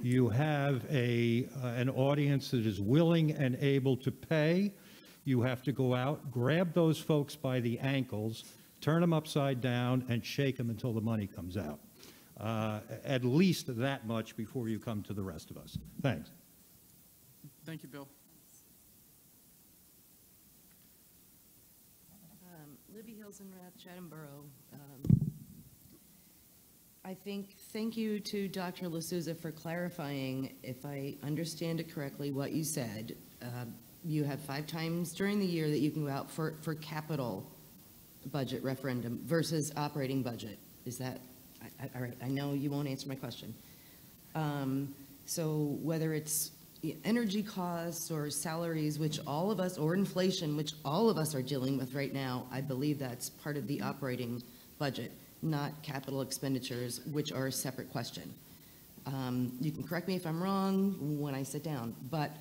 You have an audience that is willing and able to pay. You have to go out, grab those folks by the ankles, turn them upside down, and shake them until the money comes out. At least that much before you come to the rest of us. Thanks. Thank you, Bill. Libby Hilsenrath, Chatham Borough. Thank you to Dr. L'Souza for clarifying, if I understand it correctly, what you said. You have 5 times during the year that you can go out for capital budget referendum versus operating budget. Is that, all right, I know you won't answer my question. So whether it's energy costs or salaries, which all of us, or inflation, which all of us are dealing with right now, I believe that's part of the operating budget, not capital expenditures, which are a separate question. You can correct me if I'm wrong when I sit down, but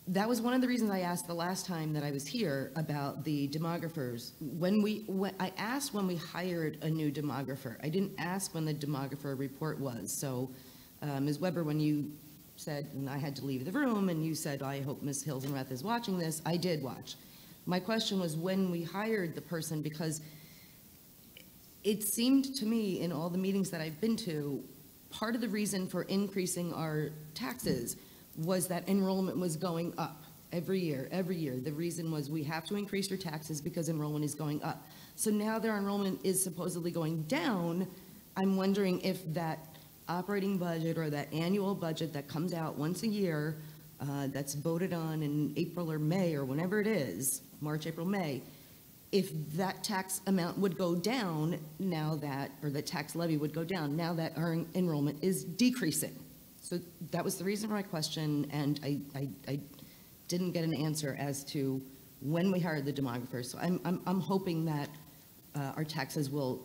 that was one of the reasons I asked the last time that I was here about the demographers. I asked when we hired a new demographer. I didn't ask when the demographer report was. So, Ms. Weber, when you said, and I had to leave the room, and you said, I hope Ms. Hilsenrath is watching this, I did watch. My question was when we hired the person, because it seemed to me in all the meetings that I've been to, part of the reason for increasing our taxes was that enrollment was going up every year. The reason was we have to increase your taxes because enrollment is going up. So now their enrollment is supposedly going down. I'm wondering if that operating budget or that annual budget that comes out once a year, that's voted on in April or May or whenever it is, March, April, May, if that tax amount would go down now that, or the tax levy would go down now that our enrollment is decreasing. So that was the reason for my question, and I didn't get an answer as to when we hired the demographers. So I'm hoping that our taxes will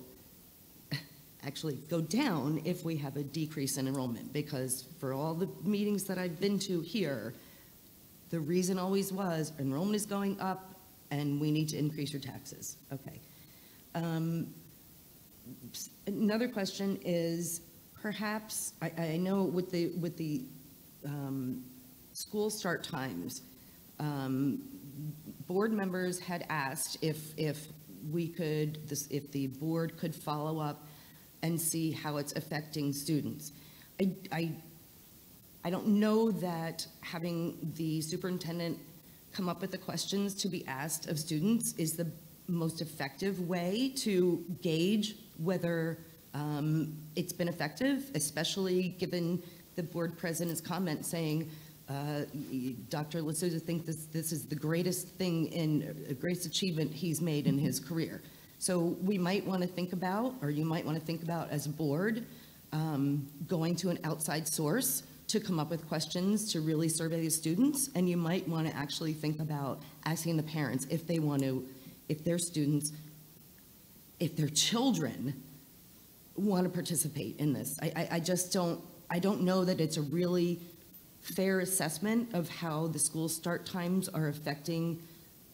actually go down if we have a decrease in enrollment, because for all the meetings that I've been to here, the reason always was enrollment is going up and we need to increase your taxes. Okay. Another question is, perhaps, I know with the school start times, board members had asked if the board could follow up and see how it's affecting students. I don't know that having the superintendent come up with the questions to be asked of students is the most effective way to gauge whether it's been effective, especially given the board president's comment saying Dr. L'Souza thinks this is the greatest thing greatest achievement he's made in his career. So we might want to think about, or you might want to think about as a board, going to an outside source to come up with questions to really survey the students, and you might want to actually think about asking the parents if they want to, if their students, if their children want to participate in this. I just don't, I don't know that it's a really fair assessment of how the school start times are affecting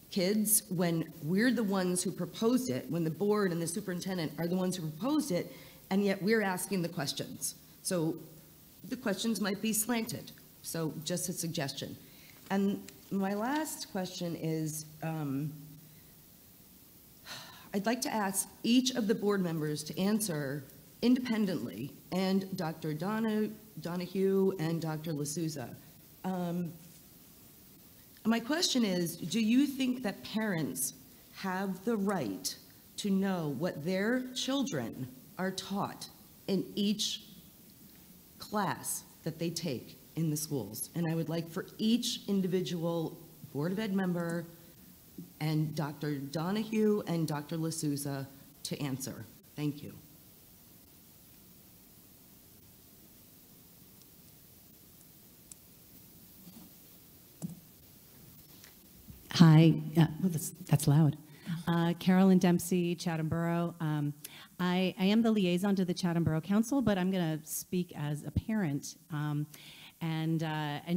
kids when we're the ones who proposed it, when the board and the superintendent are the ones who proposed it, and yet we're asking the questions. So the questions might be slanted. So just a suggestion. And my last question is, I'd like to ask each of the board members to answer independently, and Dr. Donahue and Dr. L'Souza. My question is, do you think that parents have the right to know what their children are taught in each class that they take in the schools. And I would like for each individual Board of Ed member and Dr. Donahue and Dr. L'Souza to answer. Thank you. Hi, well, that's loud. Carolyn Dempsey, Chatham Borough. I am the liaison to the Chatham Borough Council, but I'm going to speak as a parent. And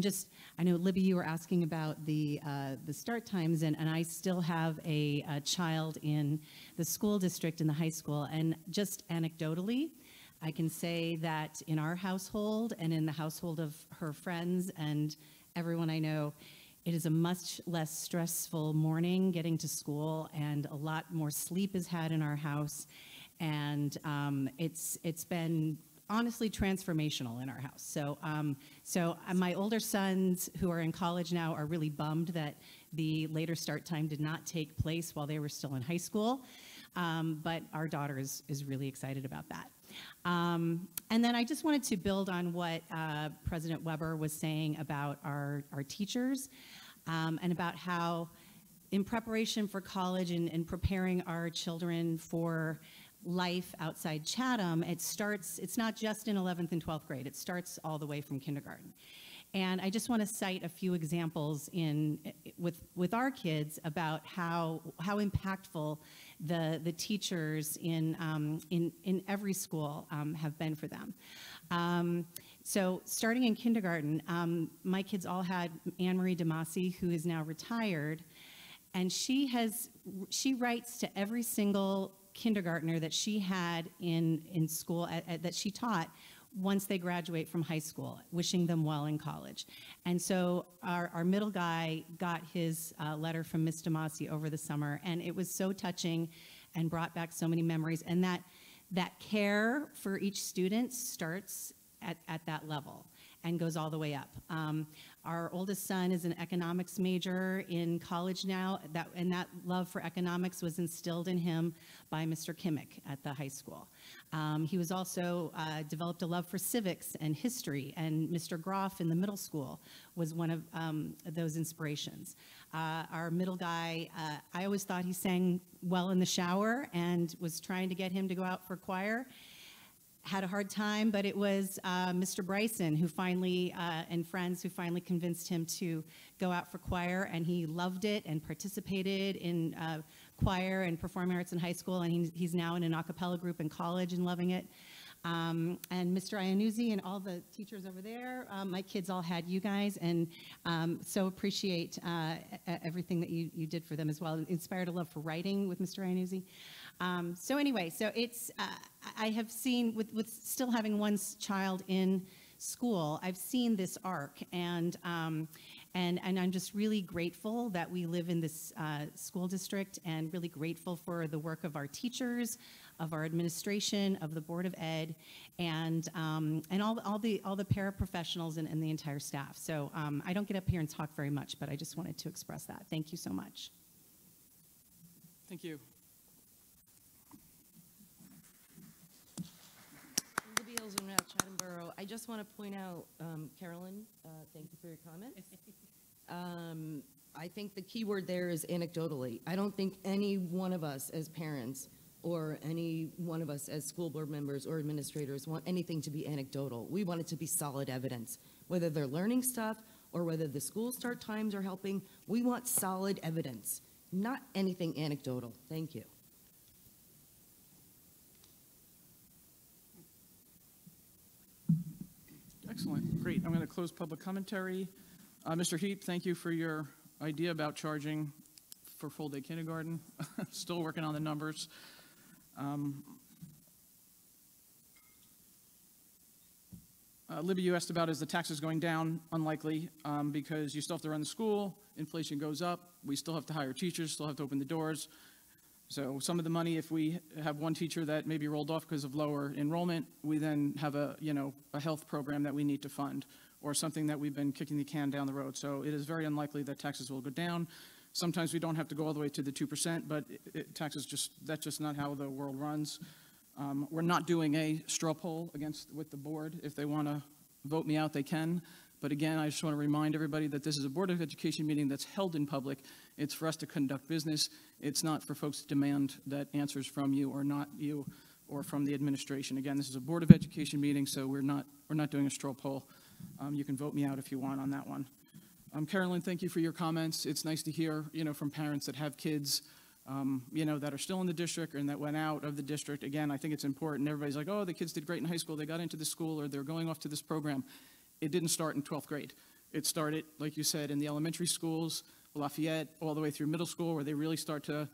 just, I know, Libby, you were asking about the start times, and I still have a child in the school district in the high school. And just anecdotally, I can say that in our household and in the household of her friends and everyone I know, it is a much less stressful morning getting to school, and a lot more sleep is had in our house. And it's been honestly transformational in our house. So my older sons who are in college now are really bummed that the later start time did not take place while they were still in high school. But our daughter is really excited about that. And then I just wanted to build on what President Weber was saying about our teachers, and about how in preparation for college and preparing our children for life outside Chatham, it's not just in 11th and 12th grade, it starts all the way from kindergarten. And I just want to cite a few examples with our kids about how impactful the teachers in every school have been for them. So starting in kindergarten, my kids all had Anne Marie DeMasi, who is now retired, and she writes to every single kindergartner that she had in school that she taught once they graduate from high school, wishing them well in college. And so our middle guy got his letter from Miss DeMasi over the summer, and it was so touching and brought back so many memories. And that care for each student starts at that level and goes all the way up. Our oldest son is an economics major in college now, and that love for economics was instilled in him by Mr. Kimmick at the high school. He was also developed a love for civics and history, and Mr. Groff in the middle school was one of those inspirations. Our middle guy, I always thought he sang well in the shower and was trying to get him to go out for choir. Had a hard time, but it was Mr. Bryson who finally, and friends who finally convinced him to go out for choir, and he loved it and participated in choir and performing arts in high school, and he's now in an a cappella group in college and loving it. And Mr. Iannuzzi and all the teachers over there, my kids all had you guys, and so appreciate everything that you did for them as well. Inspired a love for writing with Mr. Iannuzzi. So anyway, so it's, I have seen, with still having one child in school, I've seen this arc, and I'm just really grateful that we live in this school district, and really grateful for the work of our teachers, of our administration, of the Board of Ed, and all the paraprofessionals and the entire staff. So I don't get up here and talk very much, but I just wanted to express that. Thank you so much. Thank you. Chatham Borough. I just want to point out, Carolyn, thank you for your comment. I think the key word there is anecdotally. I don't think any one of us as parents or any one of us as school board members or administrators want anything to be anecdotal. We want it to be solid evidence. Whether they're learning stuff or whether the school start times are helping, we want solid evidence, not anything anecdotal. Thank you. Excellent, great. I'm going to close public commentary. Mr. Heap, thank you for your idea about charging for full-day kindergarten. Still working on the numbers. Libby, you asked about is the taxes going down? Unlikely, because you still have to run the school, inflation goes up, we still have to hire teachers, still have to open the doors. So some of the money, if we have one teacher that maybe rolled off because of lower enrollment, we then have a health program that we need to fund, or something that we've been kicking the can down the road. So it is very unlikely that taxes will go down. Sometimes we don't have to go all the way to the 2%, but that's just not how the world runs. We're not doing a straw poll with the board if they want to vote me out, they can. But again, I just want to remind everybody that this is a Board of Education meeting that's held in public. It's for us to conduct business. It's not for folks to demand that answers from you or not you or from the administration. Again, this is a Board of Education meeting, so we're not doing a straw poll. You can vote me out if you want on that one. Carolyn, thank you for your comments. It's nice to hear, from parents that have kids, that are still in the district and that went out of the district. Again, I think it's important. Everybody's like, oh, the kids did great in high school. They got into this school or they're going off to this program. It didn't start in 12th grade. It started, like you said, in the elementary schools, Lafayette, all the way through middle school, where they really start to,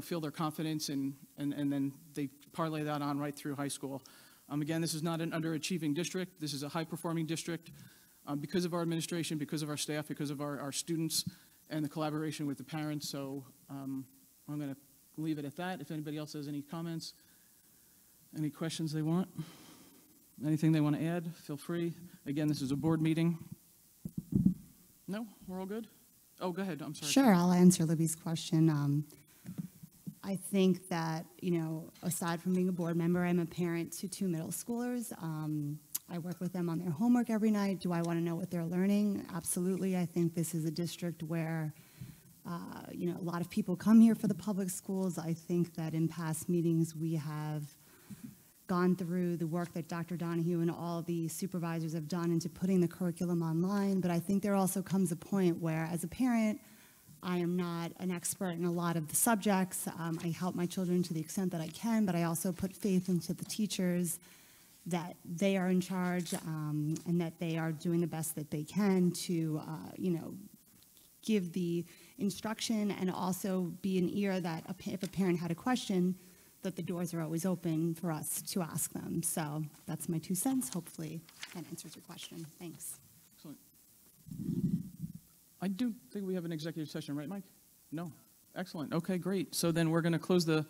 feel their confidence and then they parlay that on right through high school. Again, this is not an underachieving district. This is a high-performing district because of our administration, because of our staff, because of our students, and the collaboration with the parents. So I'm going to leave it at that. If anybody else has any comments, any questions they want, anything they want to add, feel free. Again, this is a board meeting. No? We're all good? Oh, go ahead. I'm sorry. Sure, I'll answer Libby's question. I think that, aside from being a board member, I'm a parent to 2 middle schoolers. I work with them on their homework every night. Do I want to know what they're learning? Absolutely. I think this is a district where, a lot of people come here for the public schools. I think that in past meetings we have gone through the work that Dr. Donahue and all the supervisors have done into putting the curriculum online, but I think there also comes a point where, as a parent, I am not an expert in a lot of the subjects. I help my children to the extent that I can, but I also put faith into the teachers that they are in charge and that they are doing the best that they can to, give the instruction and also be an ear that if a parent had a question, that the doors are always open for us to ask them. So that's my 2 cents. Hopefully that answers your question. Thanks. Excellent. I do think we have an executive session, right, Mike? No? Excellent. Okay, great. So then we're going to close the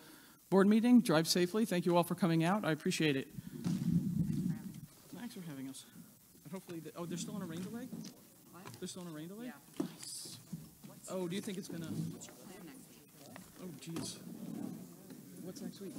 board meeting. Drive safely. Thank you all for coming out. I appreciate it. Thanks for having us. And hopefully, they're still on a rain delay? What? They're still on a rain delay? Yeah. Nice. Oh, do you think it's going to? What's your plan next week? Oh, geez. What's next week?